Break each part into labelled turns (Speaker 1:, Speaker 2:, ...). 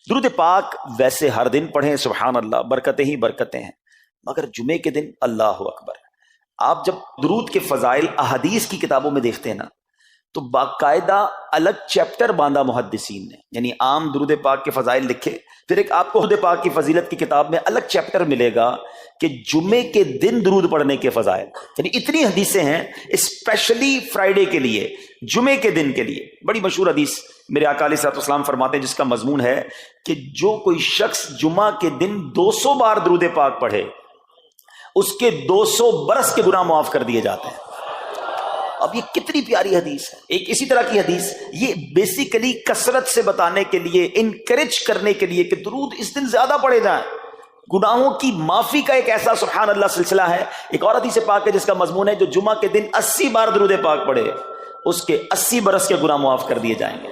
Speaker 1: درود پاک ویسے ہر دن پڑھیں، سبحان اللہ، برکتیں ہی برکتیں ہیں، مگر جمعے کے دن اللہ اکبر۔ آپ جب درود کے فضائل احادیث کی کتابوں میں دیکھتے ہیں نا، تو باقاعدہ الگ چیپٹر باندھا محدثین نے، یعنی عام درود پاک کے فضائل لکھے، پھر ایک آپ کو درود پاک کی فضیلت کی کتاب میں الگ چیپٹر ملے گا کہ جمعے کے دن درود پڑھنے کے فضائل، یعنی اتنی حدیثیں ہیں اسپیشلی فرائیڈے کے لیے، جمعے کے دن کے لیے۔ بڑی مشہور حدیث میرے آقا علیہ الصلوۃ والسلام فرماتے ہیں، جس کا مضمون ہے کہ جو کوئی شخص جمعہ کے دن 200 بار درود پاک پڑھے، اس کے 200 برس کے گناہ معاف کر دیے جاتے ہیں۔ اب یہ کتنی پیاری حدیث ہے۔ ایک اسی طرح کی حدیث، یہ بیسیکلی کثرت سے بتانے کے لیے، انکریج کرنے کے لیے کہ درود اس دن زیادہ پڑھے جائیں، گناہوں کی معافی کا ایک ایسا سبحان اللہ سلسلہ ہے۔ ایک اور حدیث پاک ہے جس کا مضمون ہے جو جمعہ کے دن 80 بار درود پاک پڑھے، اس کے 80 برس کے گناہ معاف کر دیے جائیں گے۔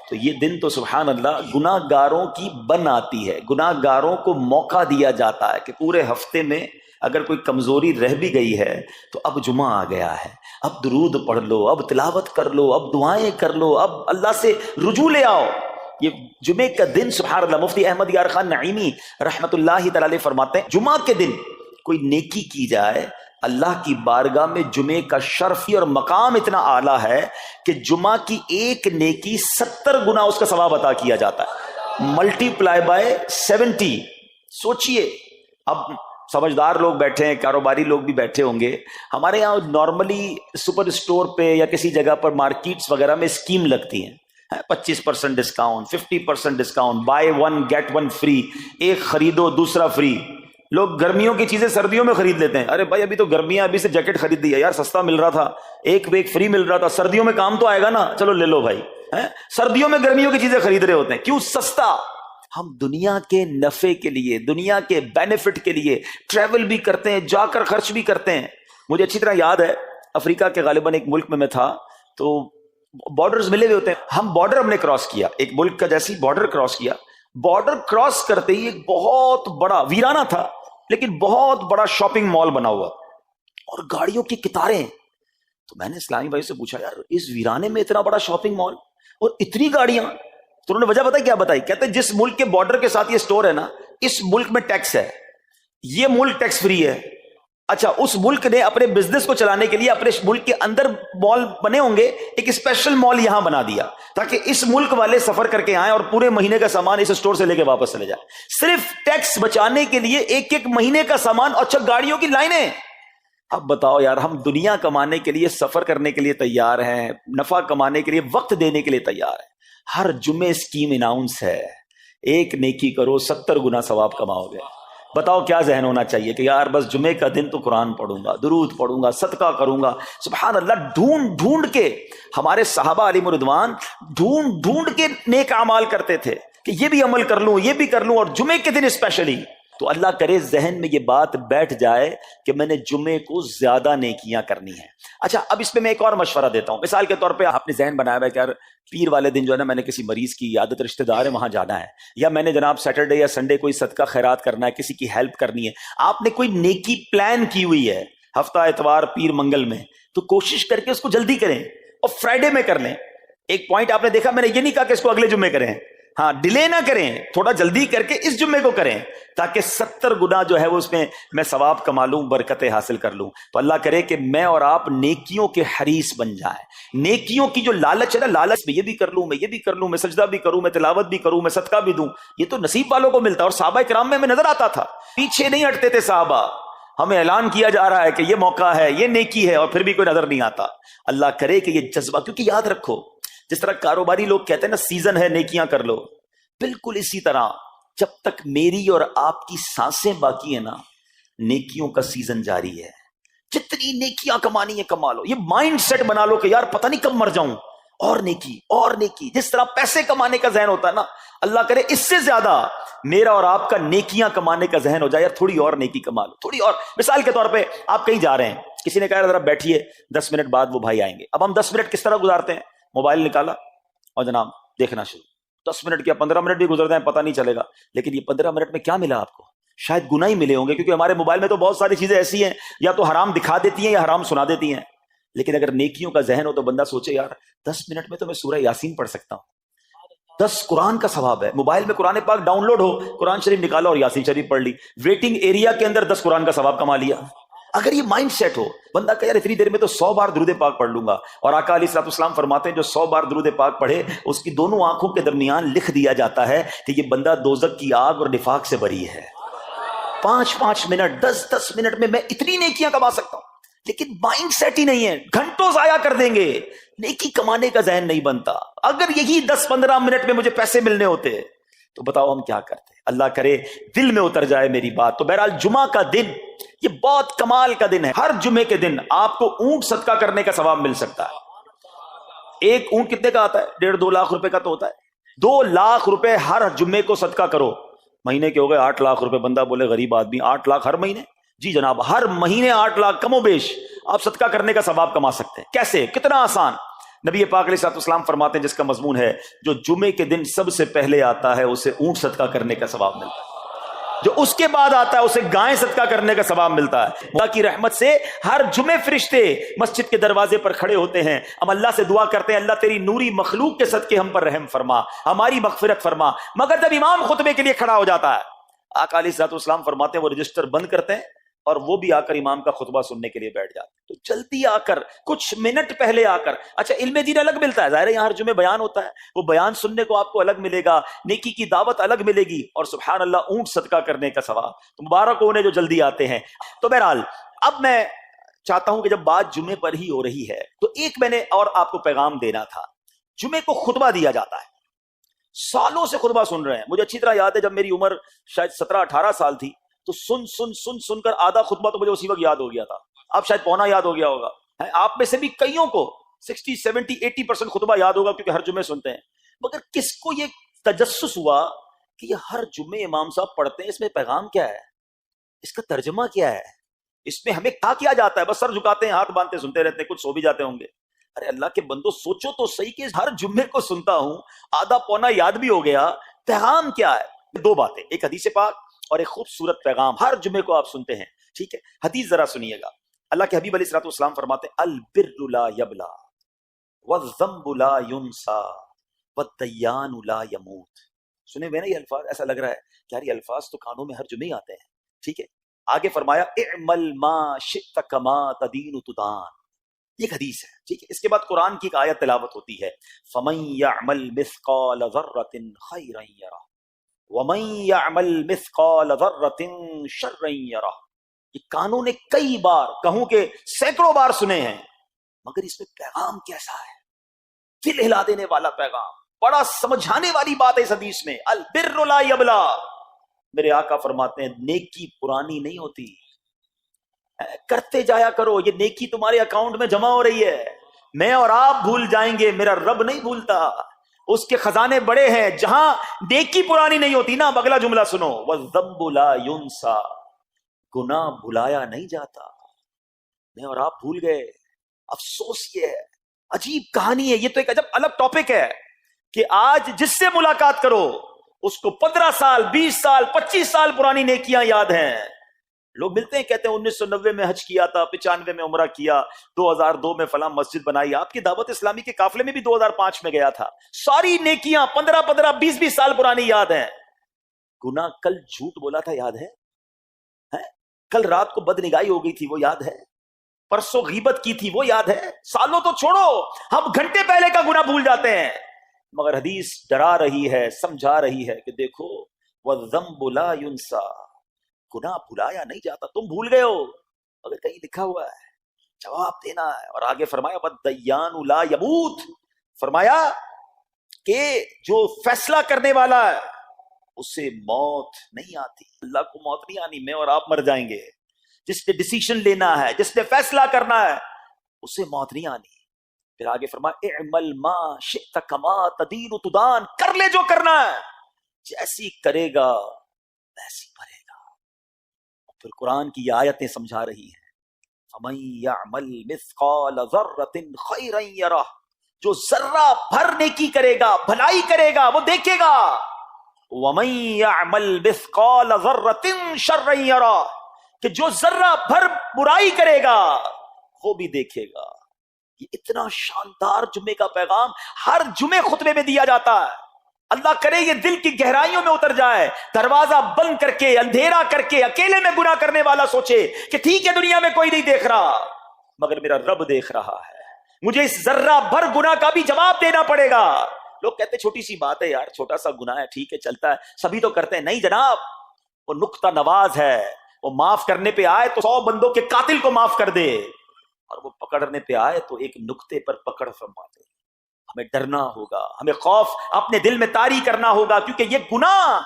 Speaker 1: تو یہ دن تو سبحان اللہ گناہ گاروں کی بن آتی ہے، گناہ گاروں کو موقع دیا جاتا ہے کہ پورے ہفتے میں اگر کوئی کمزوری رہ بھی گئی ہے تو اب جمعہ آ گیا ہے، اب درود پڑھ لو، اب تلاوت کر لو، اب دعائیں کر لو، اب اللہ سے رجوع لے آؤ۔ یہ جمعے کا دن سبحان اللہ، مفتی احمد یار خان نعیمی رحمت اللہ تعالی علیہ فرماتے ہیں، جمعہ کے دن کوئی نیکی کی جائے، اللہ کی بارگاہ میں جمعے کا شرف اور مقام اتنا اعلیٰ ہے کہ جمعہ کی ایک نیکی 70 گنا اس کا ثواب عطا کیا جاتا ہے، ملٹی پلائی بائی 70۔ سوچئے، اب سمجھدار لوگ بیٹھے ہیں، کاروباری لوگ بھی بیٹھے ہوں گے، ہمارے یہاں نارملی سپر اسٹور پہ یا کسی جگہ پر مارکیٹس وغیرہ میں اسکیم لگتی ہیں، 25% discount, 50% discount, buy one get one free, ایک خریدو دوسرا فری۔ لوگ گرمیوں کی چیزیں سردیوں میں خرید لیتے ہیں، ارے بھائی ابھی تو گرمیاں، ابھی سے جیکٹ خرید دی ہے یار، سستا مل رہا تھا، ایک فری مل رہا تھا، سردیوں میں کام تو آئے گا نا، چلو لے لو بھائی۔ سردیوں میں گرمیوں کی چیزیں خرید رہے ہوتے ہیں، کیوں؟ سستا۔ ہم دنیا کے نفع کے لیے، دنیا کے بینیفٹ کے لیے ٹریول بھی کرتے ہیں، جا کر خرچ بھی کرتے ہیں۔ مجھے اچھی طرح یاد ہے، افریقہ کے غالباً ایک ملک میں تھا، تو بارڈرز ملے ہوئے ہوتے ہیں، ہم بارڈر ہم نے کراس کیا، ایک ملک کا جیسی بارڈر کراس کیا، بارڈر کراس کرتے ہی ایک بہت بڑا، ویرانہ تھا لیکن بہت بڑا شاپنگ مال بنا ہوا اور گاڑیوں کی قطاریں۔ تو میں نے اسلامی بھائی سے پوچھا، یار اس ویرانے میں اتنا بڑا شاپنگ مال اور اتنی گاڑیاں؟ تو انہوں نے وجہ بتائی، کیا بتائی؟ کہتے ہیں جس ملک کے بارڈر کے ساتھ یہ سٹور ہے نا، اس ملک میں ٹیکس ہے، یہ ملک ٹیکس فری ہے۔ اچھا، اس ملک نے اپنے بزنس کو چلانے کے لیے اپنے ملک کے اندر مال بنے ہوں گے، ایک اسپیشل مال یہاں بنا دیا تاکہ اس ملک والے سفر کر کے آئیں اور پورے مہینے کا سامان اس سٹور سے لے کے واپس چلے جائیں، صرف ٹیکس بچانے کے لیے ایک ایک مہینے کا سامان۔ اچھا، گاڑیوں کی لائنیں۔ اب بتاؤ یار، ہم دنیا کمانے کے لیے، سفر کرنے کے لیے تیار ہیں، نفع کمانے کے لیے وقت دینے کے لیے تیار ہیں، ہر جمعے اسکیم اناؤنس ہے، ایک نیکی کرو 70 گنا ثواب کماؤ گے۔ بتاؤ کیا ذہن ہونا چاہیے کہ یار بس جمعے کا دن تو قرآن پڑھوں گا، درود پڑھوں گا، صدقہ کروں گا۔ سبحان اللہ، ڈھونڈ ڈھونڈ کے ہمارے صحابہ علیہ رضوان ڈھونڈ ڈھونڈ کے نیک اعمال کرتے تھے کہ یہ بھی عمل کر لوں، یہ بھی کر لوں، اور جمعے کے دن اسپیشلی۔ تو اللہ کرے ذہن میں یہ بات بیٹھ جائے کہ میں نے جمعے کو زیادہ نیکیاں کرنی ہیں۔ اچھا، اب اس پہ میں ایک اور مشورہ دیتا ہوں۔ مثال کے طور پہ آپ نے ذہن بنایا ہوا ہے کہ یار پیر والے دن جو ہے نا، میں نے کسی مریض کی عیادت، رشتہ دار ہے، وہاں جانا ہے، یا میں نے جناب سیٹرڈے یا سنڈے کوئی صدقہ خیرات کرنا ہے، کسی کی ہیلپ کرنی ہے، آپ نے کوئی نیکی پلان کی ہوئی ہے ہفتہ اتوار پیر منگل میں، تو کوشش کر کے اس کو جلدی کریں اور فرائیڈے میں کر لیں۔ ایک پوائنٹ آپ نے دیکھا، میں نے یہ نہیں کہا کہ اس کو اگلے جمعے کریں، ہاں ڈیلے نہ کریں، تھوڑا جلدی کر کے اس جمعے کو کریں تاکہ 70 گنا جو ہے وہ اس میں ثواب کما لوں، برکتیں حاصل کر لوں۔ تو اللہ کرے کہ میں اور آپ نیکیوں کے حریص بن جائیں۔ نیکیوں کی جو لالچ ہے نا، لالچ میں یہ بھی کر لوں، میں یہ بھی کر لوں، میں سجدہ بھی کروں، میں تلاوت بھی کروں، میں صدقہ بھی دوں، یہ تو نصیب والوں کو ملتا ہے۔ اور صحابہ کرام میں ہمیں نظر آتا تھا، پیچھے نہیں ہٹتے تھے صحابہ، ہمیں اعلان کیا جا رہا ہے کہ یہ موقع ہے، یہ نیکی ہے، اور پھر بھی کوئی نظر نہیں آتا۔ اللہ کرے کہ یہ جذبہ، کیونکہ یاد رکھو، جس طرح کاروباری لوگ کہتے ہیں نا سیزن ہے نیکیاں کر لو، بالکل اسی طرح جب تک میری اور آپ کی سانسیں باقی ہیں نا، نیکیوں کا سیزن جاری ہے۔ جتنی نیکیاں کمانی ہے کما لو، یہ مائنڈ سیٹ بنا لو کہ یار پتہ نہیں کب مر جاؤں، اور نیکی اور نیکی۔ جس طرح پیسے کمانے کا ذہن ہوتا ہے نا، اللہ کرے اس سے زیادہ میرا اور آپ کا نیکیاں کمانے کا ذہن ہو جائے، یار تھوڑی اور نیکی کما لو، تھوڑی اور۔ مثال کے طور پہ آپ کہیں جا رہے ہیں، کسی نے کہا ذرا بیٹھیے 10 منٹ بعد وہ بھائی آئیں گے۔ اب ہم 10 منٹ کس طرح گزارتے ہیں؟ موبائل نکالا اور جناب دیکھنا شروع، 10 منٹ کیا 15 منٹ بھی گزر جائیں پتہ نہیں چلے گا، لیکن یہ 15 منٹ میں کیا ملا آپ کو؟ شاید گناہ ہی ملے ہوں گے، کیونکہ ہمارے موبائل میں تو بہت ساری چیزیں ایسی ہیں یا تو حرام دکھا دیتی ہیں یا حرام سنا دیتی ہیں۔ لیکن اگر نیکیوں کا ذہن ہو تو بندہ سوچے یار 10 منٹ میں تو میں سورہ یاسین پڑھ سکتا ہوں، 10 قرآن کا ثواب ہے. موبائل میں قرآن پاک ڈاؤن لوڈ ہو, قرآن شریف نکالا اور یاسین شریف پڑھ لی, ویٹنگ ایریا کے اندر 10 قرآن کا ثواب کما لیا. اگر یہ مائنڈ سیٹ ہو, بندہ کہ یار اتنی دیر میں تو 100 بار درود پاک پڑھ لوں گا, اور آقا علیہ الصلوۃ والسلام فرماتے ہیں جو 100 بار درود پاک پڑھے اس کی دونوں آنکھوں کے درمیان لکھ دیا جاتا ہے کہ یہ بندہ دوزخ کی آگ اور نفاق سے بری ہے. 5 منٹ 10 منٹ میں میں اتنی نیکیاں کما سکتا ہوں, لیکن مائنڈ سیٹ ہی نہیں ہے, گھنٹوں ضائع کر دیں گے, نیکی کمانے کا ذہن نہیں بنتا. اگر یہی 10-15 منٹ میں مجھے پیسے ملنے ہوتے تو بتاؤ ہم کیا کرتے. اللہ کرے دل میں اتر جائے میری بات. تو بہرحال جمعہ کا دن یہ بہت کمال کا دن ہے. ہر جمعے کے دن آپ کو اونٹ صدقہ کرنے کا ثواب مل سکتا ہے. ایک اونٹ کتنے کا آتا ہے؟ 1.5-2 لاکھ روپے کا تو ہوتا ہے. 2 لاکھ روپے ہر جمعے کو صدقہ کرو, مہینے کے ہو گئے 8 لاکھ روپے. بندہ بولے غریب آدمی 8 لاکھ ہر مہینے؟ جی جناب, ہر مہینے 8 لاکھ کم و بیش آپ صدقہ کرنے کا ثواب کما سکتے ہیں. کیسے؟ کتنا آسان. نبی پاک علیہ الصلوۃ والسلام فرماتے ہیں, جس کا مضمون ہے جو جمعے کے دن سب سے پہلے آتا ہے اسے اونٹ صدقہ کرنے کا ثواب ملتا ہے, جو اس کے بعد آتا ہے اسے گائے صدقہ کرنے کا ثواب ملتا ہے. اللہ کی رحمت سے ہر جمعے فرشتے مسجد کے دروازے پر کھڑے ہوتے ہیں, ہم اللہ سے دعا کرتے ہیں اللہ تیری نوری مخلوق کے صدقے ہم پر رحم فرما, ہماری مغفرت فرما. مگر جب امام خطبے کے لیے کھڑا ہو جاتا ہے, آقا علیہ الصلوۃ والسلام فرماتے ہیں وہ رجسٹر بند کرتے ہیں اور وہ بھی آ کر امام کا خطبہ سننے کے لیے بیٹھ جاتے ہیں. تو جلدی آ کر, کچھ منٹ پہلے آ کر. اچھا, علم دین الگ ملتا ہے, ظاہر ہے یہاں ہر جمعے بیان ہوتا ہے, وہ بیان سننے کو آپ کو الگ ملے گا, نیکی کی دعوت الگ ملے گی, اور سبحان اللہ اونٹ صدقہ کرنے کا ثواب. تو مبارک ہو انہیں جو جلدی آتے ہیں. تو بہرحال اب میں چاہتا ہوں کہ جب بات جمعے پر ہی ہو رہی ہے تو ایک میں نے اور آپ کو پیغام دینا تھا. جمعے کو خطبہ دیا جاتا ہے, سالوں سے خطبہ سن رہے ہیں. مجھے اچھی طرح یاد ہے جب میری عمر شاید 17-18 سال تھی تو سن کر آدھا خطبہ تو مجھے اسی وقت یاد ہو گیا تھا. اب شاید پونا یاد ہو گیا ہوگا. آپ میں سے بھی کئیوں کو 60-70-80% خطبہ یاد ہوگا کیونکہ ہر جمعے سنتے ہیں. مگر کس کو یہ تجسس ہوا کہ یہ ہر جمعے امام صاحب پڑھتے ہیں, اس میں پیغام کیا ہے, اس کا ترجمہ کیا ہے, اس میں ہمیں کیا جاتا ہے؟ بس سر جھکاتے ہیں, ہاتھ باندھتے سنتے رہتے ہیں, کچھ سو بھی جاتے ہوں گے. ارے اللہ کے بندو سوچو تو صحیح کہ ہر جمعے کو سنتا ہوں, آدھا پونا یاد بھی ہو گیا, پیغام کیا ہے؟ 2 باتیں, ایک حدیث پاک اور ایک خوبصورت پیغام. ہر جمعے کو آپ سنتے ہیں, ٹھیک ہے. حدیث ذرا سنیے گا. اللہ کے حبیب علیہ الصلوۃ والسلام فرماتے ہیں البر لا یبلا والذنب لا ینسا والدیان لا یموت. سنے ہوئے نا یہ الفاظ؟ ایسا لگ رہا ہے کہ یار یہ الفاظ تو کانوں میں ہر جمعے آتے ہیں, ٹھیک ہے. آگے فرمایا اعمل ما شئت کما تدین تدان. یہ حدیث ہے, ٹھیک ہے. اس کے بعد قرآن کی ایک آیت تلاوت ہوتی ہے فمن یعمل مثقال ذرۃ خیرا یرہ ومن یعمل مثقال ذرۃ شرا یرہ. یہ کانوں نے کئی بار, کہوں کہ سینکڑوں بار سنے ہیں, مگر اس میں پیغام کیسا ہے؟ دل ہلا دینے والا پیغام, بڑا سمجھانے والی بات ہے اس حدیث میں. البر لا یبلا. میرے آقا فرماتے ہیں نیکی پرانی نہیں ہوتی, کرتے جایا کرو. یہ نیکی تمہارے اکاؤنٹ میں جمع ہو رہی ہے, میں اور آپ بھول جائیں گے, میرا رب نہیں بھولتا. اس کے خزانے بڑے ہیں. جہاں نیکی پرانی نہیں ہوتی نا, اگلا جملہ سنو, والذنب لا ینسا. گناہ بھلایا نہیں جاتا, میں اور آپ بھول گئے. افسوس یہ ہے, عجیب کہانی ہے. یہ تو ایک عجب الگ ٹاپک ہے کہ آج جس سے ملاقات کرو اس کو 15 سال 20 سال 25 سال پرانی نیکیاں یاد ہیں. لوگ ملتے ہیں کہتے ہیں 1990 میں حج کیا تھا, 95 میں عمرہ کیا, 2002 میں فلاں مسجد بنائی. آپ کی دعوت اسلامی کے قافلے میں بھی 2005 میں گیا تھا. ساری نیکیاں 15 20 سال پرانی یاد ہیں. گناہ کل جھوٹ بولا تھا یاد ہے, کل رات کو بد نگاہی ہو گئی تھی وہ یاد ہے, پرسوں غیبت کی تھی وہ یاد ہے. سالوں تو چھوڑو, ہم گھنٹے پہلے کا گناہ بھول جاتے ہیں. مگر حدیث ڈرا رہی ہے, سمجھا رہی ہے کہ دیکھو والذنب لا ینسا, گناہ بھلایا نہیں جاتا. تم بھول گئے ہو مگر کہیں لکھا ہوا ہے, جواب دینا ہے. اور آگے فرمایا والدیان لا یموت. فرمایا کہ جو فیصلہ کرنے والا ہے اسے موت نہیں آتی. اللہ کو موت نہیں آنی, میں اور آپ مر جائیں گے. جس نے ڈیسیشن لینا ہے, جس نے فیصلہ کرنا ہے, اسے موت نہیں آنی. پھر آگے فرمایا اعمل ما شئت کما تدین تدان. کر لے جو کرنا ہے, جیسی کرے گا ویسی بھرے گا. پھر قرآن کی یہ آیتیں سمجھا رہی ہیں فمن یعمل مثقال ذرۃ خیرا یرہ. جو ذرہ بھر نیکی کرے گا, بھلائی کرے گا, وہ دیکھے گا. وَمَن يَعْمَلْ مِثْقَالَ ذَرَّةٍ شَرًّا يَرَهُ. کہ جو ذرہ بھر برائی کرے گا وہ بھی دیکھے گا. یہ اتنا شاندار جمعے کا پیغام ہر جمعے خطبے میں دیا جاتا ہے. اللہ کرے یہ دل کی گہرائیوں میں اتر جائے، دروازہ بند کر کے، اندھیرا کر کے، اکیلے میں گناہ کرنے والا سوچے کہ ٹھیک ہے دنیا میں کوئی نہیں دیکھ رہا مگر میرا رب دیکھ رہا ہے، مجھے اس ذرہ بھر گناہ کا بھی جواب دینا پڑے گا۔ لوگ کہتے چھوٹی سی بات ہے یار، چھوٹا سا گناہ ہے، ٹھیک ہے چلتا ہے، سبھی تو کرتے ہیں۔ نہیں جناب، وہ نقطہ نواز ہے، وہ معاف کرنے پہ آئے تو 100 بندوں کے قاتل کو معاف کر دے، اور وہ پکڑنے پہ آئے تو ایک نقطے پر پکڑ فرما دے۔ ہمیں ڈرنا ہوگا، ہمیں خوف اپنے دل میں طاری کرنا ہوگا، کیونکہ یہ گناہ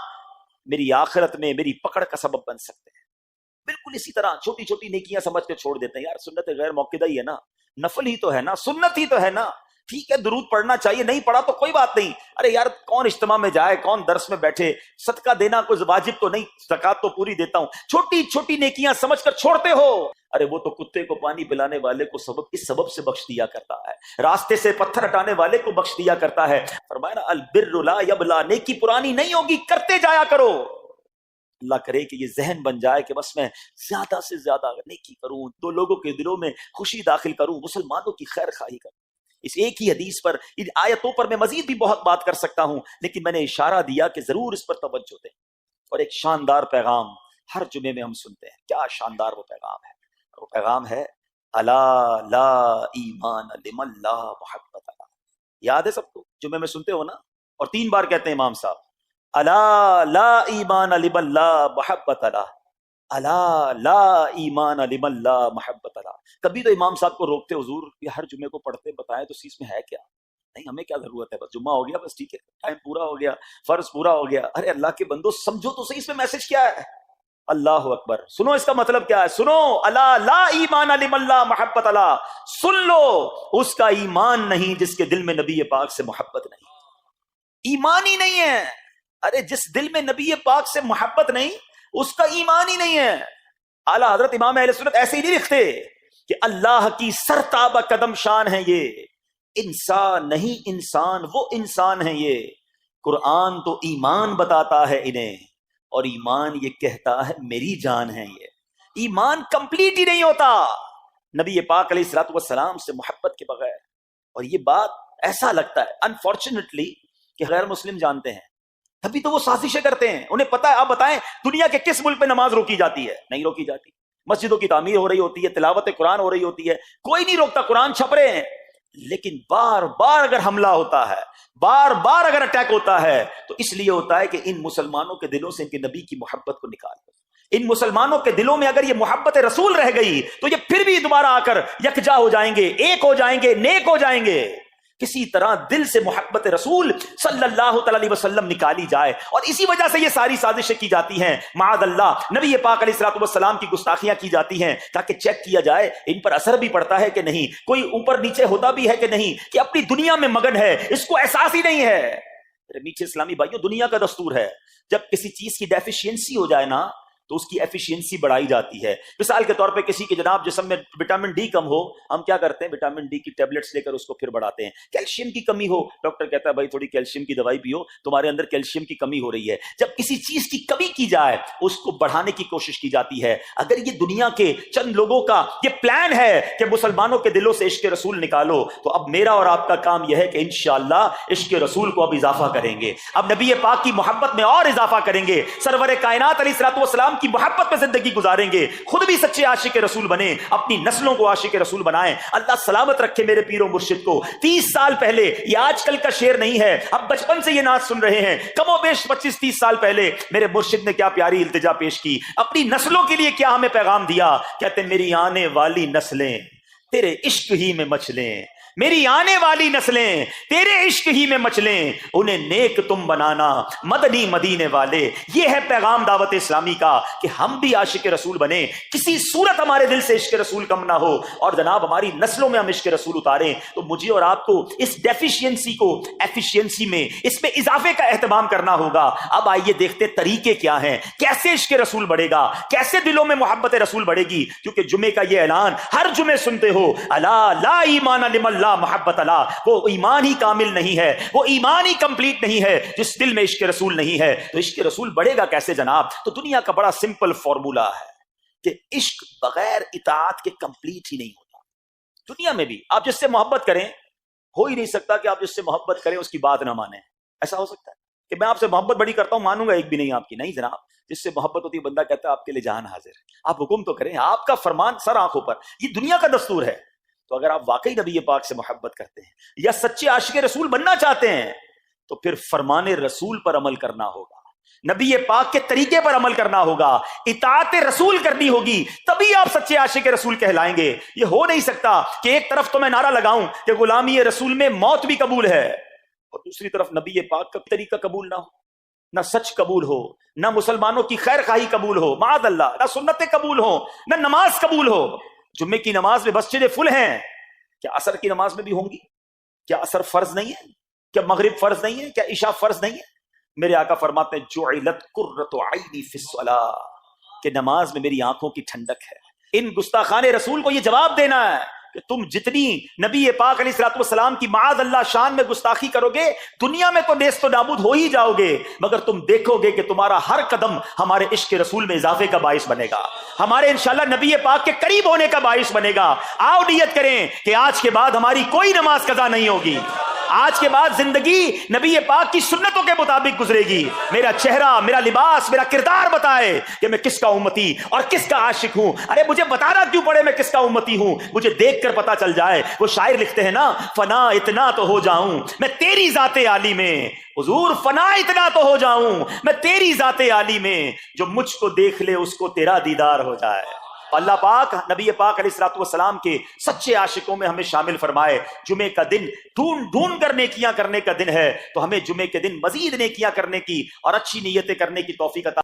Speaker 1: میری آخرت میں میری پکڑ کا سبب بن سکتے ہیں۔ بالکل اسی طرح چھوٹی چھوٹی نیکیاں سمجھ کے چھوڑ دیتے ہیں، یار سنت غیر موقدہ ہی ہے نا، نفل ہی تو ہے نا، سنت ہی تو ہے نا، ٹھیک ہے درود پڑھنا چاہیے، نہیں پڑھا تو کوئی بات نہیں۔ ارے یار کون اجتماع میں جائے، کون درس میں بیٹھے، صدقہ دینا کوئی واجب تو نہیں، زکات تو پوری دیتا ہوں، چھوٹی چھوٹی نیکیاں سمجھ کر چھوڑتے ہو۔ ارے وہ تو کتے کو پانی پلانے والے کو اس سبب سے بخش دیا کرتا ہے، راستے سے پتھر ہٹانے والے کو بخش دیا کرتا ہے۔ فرمایا نا البر لا یبلا، نیکی پرانی نہیں ہوگی، کرتے جایا کرو۔ اللہ کرے کہ یہ ذہن بن جائے کہ بس میں زیادہ سے زیادہ نیکی کروں، تو لوگوں کے دلوں میں خوشی داخل کروں، مسلمانوں کی خیر خواہی کروں۔ اس ایک ہی حدیث پر، ان آیتوں پر میں مزید بھی بہت بات کر سکتا ہوں، لیکن میں نے اشارہ دیا کہ ضرور اس پر توجہ دیں۔ اور ایک شاندار پیغام ہر جمعے میں ہم سنتے ہیں، کیا شاندار وہ پیغام ہے، وہ پیغام ہے الا لا ایمان لمن لا محبت له۔ یاد ہے سب کو، جمعے میں سنتے ہو نا، اور 3 بار کہتے ہیں امام صاحب، الا لا ایمان لمن لا محبت له، الا لا ایمان لمن لا محبت له۔ کبھی تو امام صاحب کو روکتے، حضور یہ ہر جمعے کو پڑھتے بتائیں تو اس میں ہے کیا؟ نہیں ہمیں کیا ضرورت ہے، بس جمعہ ہو گیا، بس ٹھیک ہے، ٹائم پورا ہو گیا، فرض پورا ہو گیا۔ ارے اللہ کے بندو سمجھو تو صحیح، اس میں میسج کیا ہے؟ اللہ اکبر، سنو اس کا مطلب کیا ہے، سنو، الا لا ایمان لمن لا محبت له، سن لو اس کا ایمان نہیں جس کے دل میں نبی پاک سے محبت نہیں، ایمان ہی نہیں ہے۔ ارے جس دل میں نبی پاک سے محبت نہیں، اس کا ایمان ہی نہیں ہے۔ اعلیٰ حضرت امام اہل سنت ایسے ہی نہیں لکھتے کہ اللہ کی سرتابہ قدم شان ہے یہ، انسان نہیں انسان، وہ انسان ہے یہ۔ قرآن تو ایمان بتاتا ہے انہیں، اور ایمان یہ کہتا ہے میری جان ہے یہ۔ ایمان کمپلیٹ ہی نہیں ہوتا نبی پاک علیہ الصلوۃ والسلام سے محبت کے بغیر۔ اور یہ بات ایسا لگتا ہے انفارچونیٹلی کہ غیر مسلم جانتے ہیں، تبھی تو وہ سازشیں کرتے ہیں۔ انہیں پتا ہے، آپ بتائیں دنیا کے کس ملک میں نماز روکی جاتی ہے؟ نہیں روکی جاتی۔ مسجدوں کی تعمیر ہو رہی ہوتی ہے، تلاوت قرآن ہو رہی ہوتی ہے، کوئی نہیں روکتا، قرآن چھپ رہے ہیں۔ لیکن بار بار اگر حملہ ہوتا ہے، بار بار اگر اٹیک ہوتا ہے، تو اس لیے ہوتا ہے کہ ان مسلمانوں کے دلوں سے ان کے نبی کی محبت کو نکال دو۔ ان مسلمانوں کے دلوں میں اگر یہ محبت رسول رہ گئی تو یہ پھر بھی دوبارہ آ کر یکجا ہو جائیں گے، ایک ہو جائیں گے، نیک ہو جائیں گے۔ کسی طرح دل سے محبت رسول صلی اللہ تعالی علیہ وسلم نکالی جائے، اور اسی وجہ سے یہ ساری سازشیں کی جاتی ہیں۔ معاذ اللہ، نبی پاک علیہ الصلوۃ والسلام کی گستاخیاں کی جاتی ہیں تاکہ چیک کیا جائے ان پر اثر بھی پڑتا ہے کہ نہیں، کوئی اوپر نیچے ہوتا بھی ہے کہ نہیں، کہ اپنی دنیا میں مگن ہے، اس کو احساس ہی نہیں ہے۔ میرے میٹھے اسلامی بھائیوں، دنیا کا دستور ہے جب کسی چیز کی ڈیفیشینسی ہو جائے نا تو اس کی ایفیشینسی بڑھائی جاتی ہے۔ مثال کے طور پہ کسی کے جناب جسم میں وٹامن ڈی کم ہو، ہم کیا کرتے ہیں، وٹامن ڈی کی ٹیبلٹس لے کر اس کو پھر بڑھاتے ہیں۔ کیلشیم کی کمی ہو، ڈاکٹر کہتا ہے بھائی تھوڑی کیلشیم کی دوائی پیو، تمہارے اندر کیلشیم کی کمی ہو رہی ہے۔ جب کسی چیز کی کمی کی جائے اس کو بڑھانے کی کوشش کی جاتی ہے۔ اگر یہ دنیا کے چند لوگوں کا یہ پلان ہے کہ مسلمانوں کے دلوں سے عشق رسول نکالو، تو اب میرا اور آپ کا کام یہ ہے کہ انشاءاللہ عشق رسول کو اب اضافہ کریں گے، اب نبی پاک کی محبت میں اور اضافہ کریں گے، سرور کائنات علیہ الصلوۃ والسلام کی محبت میں زندگی گزاریں گے، خود بھی سچے عاشق رسول بنیں، اپنی نسلوں کو عاشق رسول بنائیں۔ اللہ سلامت رکھے میرے پیر و مرشد کو۔ 30 سال پہلے، یہ آج کل کا شعر نہیں ہے، اب بچپن سے یہ نعت سن رہے ہیں، کم و بیش 25-30 سال پہلے میرے مرشد نے کیا پیاری التجا پیش کی، اپنی نسلوں کے لیے کیا ہمیں پیغام دیا۔ کہتے ہیں میری آنے والی نسلیں تیرے عشق ہی میں مچلیں، میری آنے والی نسلیں تیرے عشق ہی میں مچلیں، انہیں نیک تم بنانا مدنی مدینے والے۔ یہ ہے پیغام دعوت اسلامی کا کہ ہم بھی عاشق رسول بنیں، کسی صورت ہمارے دل سے عشق رسول کم نہ ہو، اور جناب ہماری نسلوں میں ہم عشق رسول اتاریں۔ تو مجھے اور آپ کو اس ڈیفیشینسی کو ایفیشینسی میں، اس میں اضافے کا اہتمام کرنا ہوگا۔ اب آئیے دیکھتے طریقے کیا ہیں، کیسے عشق رسول بڑھے گا، کیسے دلوں میں محبت رسول بڑھے گی۔ کیونکہ جمعے کا یہ اعلان ہر جمعے سنتے ہو، الا لا ایمان لمن لا محبت له، وہ ایمان ہی کامل نہیں ہے، وہ ایمان ہی کمپلیٹ نہیں ہے جس دل میں عشق رسول نہیں ہے۔ تو عشق رسول بڑھے گا کیسے جناب؟ تو دنیا کا بڑا سمپل فارمولا ہے کہ عشق بغیر اطاعت کے کمپلیٹ ہی نہیں ہوتا۔ دنیا میں بھی آپ جس سے محبت کریں، ہو ہی نہیں سکتا کہ آپ جس سے محبت کریں اس کی بات نہ مانیں، ایسا ہو سکتا ہے؟ کہ میں آپ سے محبت بڑی کرتا ہوں، مانوں گا ایک بھی نہیں آپ کی. نہیں جناب، جس سے محبت ہوتی ہے بندہ کہتا ہے آپ کے لیے جان حاضر ہے، آپ حکم تو کریں، آپ کا فرمان سر آنکھوں پر. یہ دنیا کا دستور ہے. تو اگر آپ واقعی نبی پاک سے محبت کرتے ہیں یا سچے عاشق رسول بننا چاہتے ہیں تو پھر فرمان رسول پر عمل کرنا ہوگا، نبی پاک کے طریقے پر عمل کرنا ہوگا، اطاعت رسول کرنی ہوگی، تبھی آپ سچے عاشق رسول کہلائیں گے. یہ ہو نہیں سکتا کہ ایک طرف تو میں نعرہ لگاؤں کہ غلامی رسول میں موت بھی قبول ہے اور دوسری طرف نبی پاک کا طریقہ قبول نہ ہو، نہ سچ قبول ہو، نہ مسلمانوں کی خیر خواہی قبول ہو، معاذ اللہ، نہ سنتیں قبول ہو، نہ نماز قبول ہو. جمعے کی نماز میں مسجدیں فل ہیں، کیا عصر کی نماز میں بھی ہوں گی؟ کیا عصر فرض نہیں ہے؟ کیا مغرب فرض نہیں ہے؟ کیا عشاء فرض نہیں ہے؟ میرے آقا فرماتے ہیں جعلت قرۃ عینی فی الصلاۃ، کہ نماز میں میری آنکھوں کی ٹھنڈک ہے. ان گستاخان رسول کو یہ جواب دینا ہے کہ تم جتنی نبی پاک علیہ الصلوۃ والسلام کی معاذ اللہ شان میں گستاخی کرو گے، دنیا میں تو نیست و نابود ہو ہی جاؤ گے، مگر تم دیکھو گے کہ تمہارا ہر قدم ہمارے عشق رسول میں اضافے کا باعث بنے گا، ہمارے انشاءاللہ نبی پاک کے قریب ہونے کا باعث بنے گا. آؤ نیت کریں کہ آج کے بعد ہماری کوئی نماز قضا نہیں ہوگی، آج کے بعد زندگی نبی پاک کی سنتوں کے مطابق گزرے گی. میرا چہرہ، میرا لباس، میرا کردار بتائے کہ میں کس کا امتی اور کس کا عاشق ہوں. ارے مجھے بتانا کیوں پڑے میں کس کا امتی ہوں، مجھے دیکھ کر پتا چل جائے. وہ شاعر لکھتے ہیں نا، فنا اتنا تو ہو جاؤں میں تیری ذات عالی میں، حضور فنا اتنا تو ہو جاؤں میں تیری ذات عالی میں، جو مجھ کو دیکھ لے اس کو تیرا دیدار ہو جائے. اللہ پاک نبی پاک علیہ الصلوۃ والسلام کے سچے عاشقوں میں ہمیں شامل فرمائے. جمعے کا دن ڈھونڈ کر نیکیاں کرنے کا دن ہے، تو ہمیں جمعے کے دن مزید نیکیاں کرنے کی اور اچھی نیتیں کرنے کی توفیق عطا